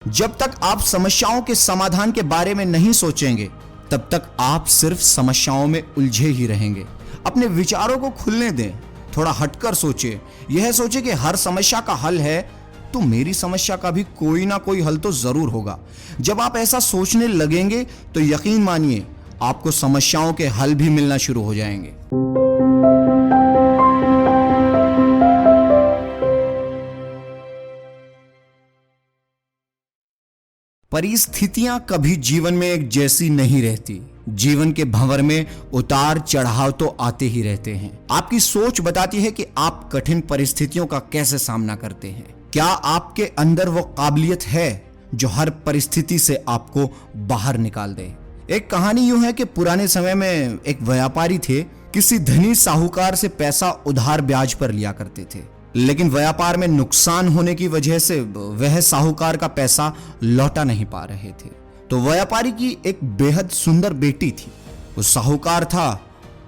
जब तक आप समस्याओं के समाधान के बारे में नहीं सोचेंगे, तब तक आप सिर्फ समस्याओं में उलझे ही रहेंगे। अपने विचारों को खुलने दें, थोड़ा हटकर सोचें। यह सोचें कि हर समस्या का हल है तो मेरी समस्या का भी कोई ना कोई हल तो जरूर होगा। जब आप ऐसा सोचने लगेंगे तो यकीन मानिए आपको समस्याओं के हल भी मिलना शुरू हो जाएंगे। परिस्थितियां कभी जीवन में एक जैसी नहीं रहती। जीवन के भंवर में उतार चढ़ाव तो आते ही रहते हैं। आपकी सोच बताती है कि आप कठिन परिस्थितियों का कैसे सामना करते हैं। क्या आपके अंदर वो काबिलियत है जो हर परिस्थिति से आपको बाहर निकाल दे। एक कहानी यूं है कि पुराने समय में एक व्यापारी थे। किसी धनी साहूकार से पैसा उधार ब्याज पर लिया करते थे, लेकिन व्यापार में नुकसान होने की वजह से वह साहूकार का पैसा लौटा नहीं पा रहे थे। तो व्यापारी की एक बेहद सुंदर बेटी थी। वो साहूकार था,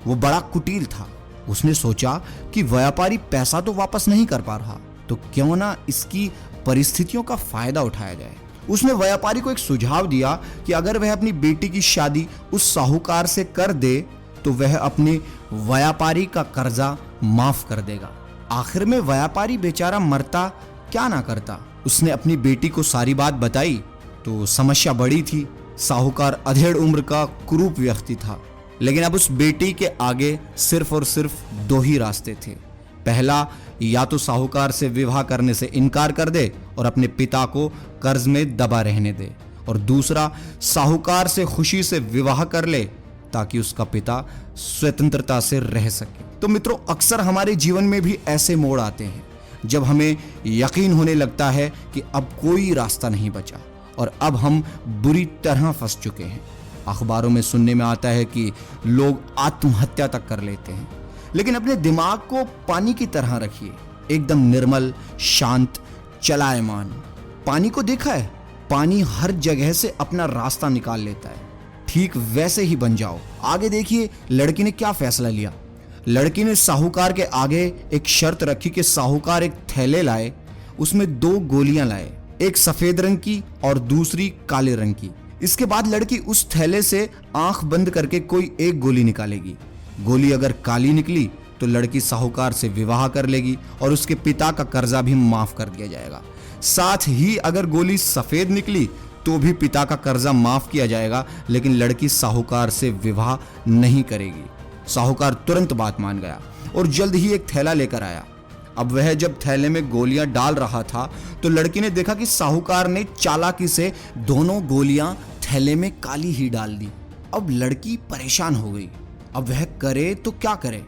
वो बड़ा कुटिल था। उसने सोचा कि व्यापारी पैसा तो वापस नहीं कर पा रहा, तो क्यों ना इसकी परिस्थितियों का फायदा उठाया जाए। उसने व्यापारी को एक सुझाव दिया कि अगर वह अपनी बेटी की शादी उस साहूकार से कर दे तो वह अपने व्यापारी का कर्जा माफ कर देगा। आखिर में व्यापारी बेचारा मरता क्या ना करता। उसने अपनी बेटी को सारी बात बताई तो समस्या बड़ी थी। साहूकार अधेड़ उम्र का कुरूप व्यक्ति था, लेकिन अब उस बेटी के आगे सिर्फ और सिर्फ दो ही रास्ते थे। पहला, या तो साहूकार से विवाह करने से इनकार कर दे और अपने पिता को कर्ज में दबा रहने दे, और दूसरा, साहूकार से खुशी से विवाह कर ले ताकि उसका पिता स्वतंत्रता से रह सके। तो मित्रों, अक्सर हमारे जीवन में भी ऐसे मोड़ आते हैं जब हमें यकीन होने लगता है कि अब कोई रास्ता नहीं बचा और अब हम बुरी तरह फंस चुके हैं। अखबारों में सुनने में आता है कि लोग आत्महत्या तक कर लेते हैं। लेकिन अपने दिमाग को पानी की तरह रखिए, एकदम निर्मल, शांत, चलायमान। पानी को देखा है, पानी हर जगह से अपना रास्ता निकाल लेता है। ठीक वैसे ही बन जाओ। आगे देखिए लड़की ने क्या फैसला लिया। लड़की ने साहूकार के आगे एक शर्त रखी कि साहूकार एक थैले लाए, उसमें 2 गोलियां लाए, एक सफेद रंग की और दूसरी काले रंग की। इसके बाद लड़की उस थैले से आंख बंद करके कोई एक गोली निकालेगी। गोली अगर काली निकली तो लड़की साहूकार से विवाह कर लेगी और उसके पिता का कर्जा भी माफ कर दिया जाएगा। साथ ही अगर गोली सफेद निकली तो भी पिता का कर्जा माफ किया जाएगा, लेकिन लड़की साहूकार से विवाह नहीं करेगी। साहूकार तुरंत बात मान गया और जल्द ही एक थैला लेकर आया। अब वह जब थैले में गोलियां डाल रहा था तो लड़की ने देखा कि साहूकार ने चालाकी से दोनों गोलियां थैले में काली ही डाल दी। अब लड़की परेशान हो गई। अब वह करे तो क्या करे।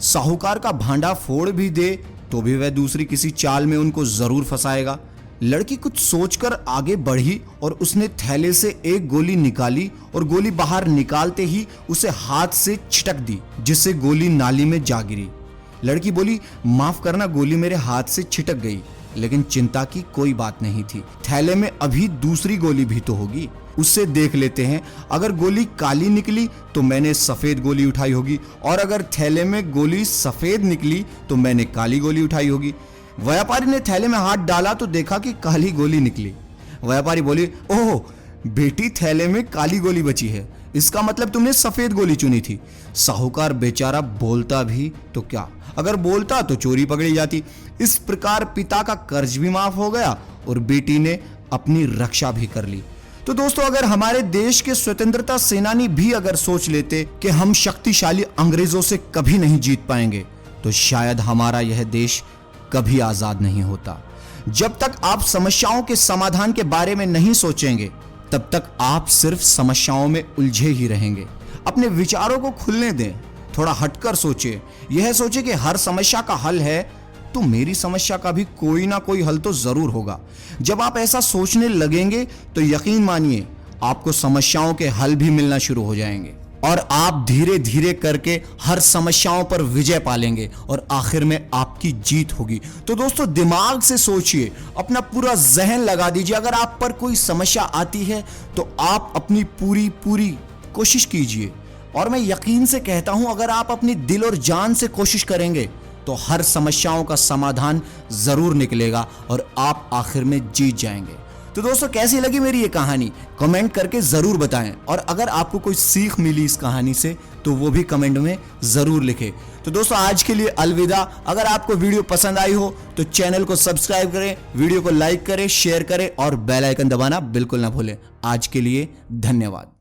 साहूकार का भांडा फोड़ भी दे तो भी वह दूसरी किसी चाल में उनको जरूर फंसाएगा। लड़की कुछ सोचकर आगे बढ़ी और उसने थैले से एक गोली निकाली और गोली बाहर निकालते ही उसे हाथ से छिटक दी, जिससे गोली नाली में जा गिरी। लड़की बोली, माफ करना, गोली मेरे हाथ से छिटक गई। लेकिन चिंता की कोई बात नहीं थी, थैले में अभी दूसरी गोली भी तो होगी, उससे देख लेते हैं। अगर गोली काली निकली तो मैंने सफेद गोली उठाई होगी, और अगर थैले में गोली सफेद निकली तो मैंने काली गोली उठाई होगी। व्यापारी ने थैले में हाथ डाला तो देखा कि काली गोली निकली। व्यापारी बोली, ओह बेटी, थैले में काली गोली बची है, इसका मतलब तुमने सफेद गोली चुनी थी। साहूकार बेचारा बोलता भी तो क्या, अगर बोलता तो चोरी पकड़ी जाती। इस प्रकार पिता का कर्ज भी माफ हो गया और बेटी ने अपनी रक्षा भी कर ली। तो दोस्तों, अगर हमारे देश के स्वतंत्रता सेनानी भी अगर सोच लेते कि हम शक्तिशाली अंग्रेजों से कभी नहीं जीत पाएंगे, तो शायद हमारा यह देश कभी आजाद नहीं होता। जब तक आप समस्याओं के समाधान के बारे में नहीं सोचेंगे, तब तक आप सिर्फ समस्याओं में उलझे ही रहेंगे। अपने विचारों को खुलने दें, थोड़ा हटकर सोचें। यह सोचें कि हर समस्या का हल है तो मेरी समस्या का भी कोई ना कोई हल तो जरूर होगा। जब आप ऐसा सोचने लगेंगे तो यकीन मानिए आपको समस्याओं के हल भी मिलना शुरू हो जाएंगे और आप धीरे धीरे करके हर समस्याओं पर विजय पालेंगे और आखिर में आपकी जीत होगी। तो दोस्तों, दिमाग से सोचिए, अपना पूरा जहन लगा दीजिए। अगर आप पर कोई समस्या आती है तो आप अपनी पूरी कोशिश कीजिए, और मैं यकीन से कहता हूं अगर आप अपनी दिल और जान से कोशिश करेंगे तो हर समस्याओं का समाधान जरूर निकलेगा और आप आखिर में जीत जाएंगे। तो दोस्तों कैसी लगी मेरी ये कहानी कमेंट करके जरूर बताएं, और अगर आपको कोई सीख मिली इस कहानी से तो वो भी कमेंट में जरूर लिखें। तो दोस्तों आज के लिए अलविदा। अगर आपको वीडियो पसंद आई हो तो चैनल को सब्सक्राइब करें, वीडियो को लाइक करें, शेयर करें और बेल आइकन दबाना बिल्कुल ना भूलें। आज के लिए धन्यवाद।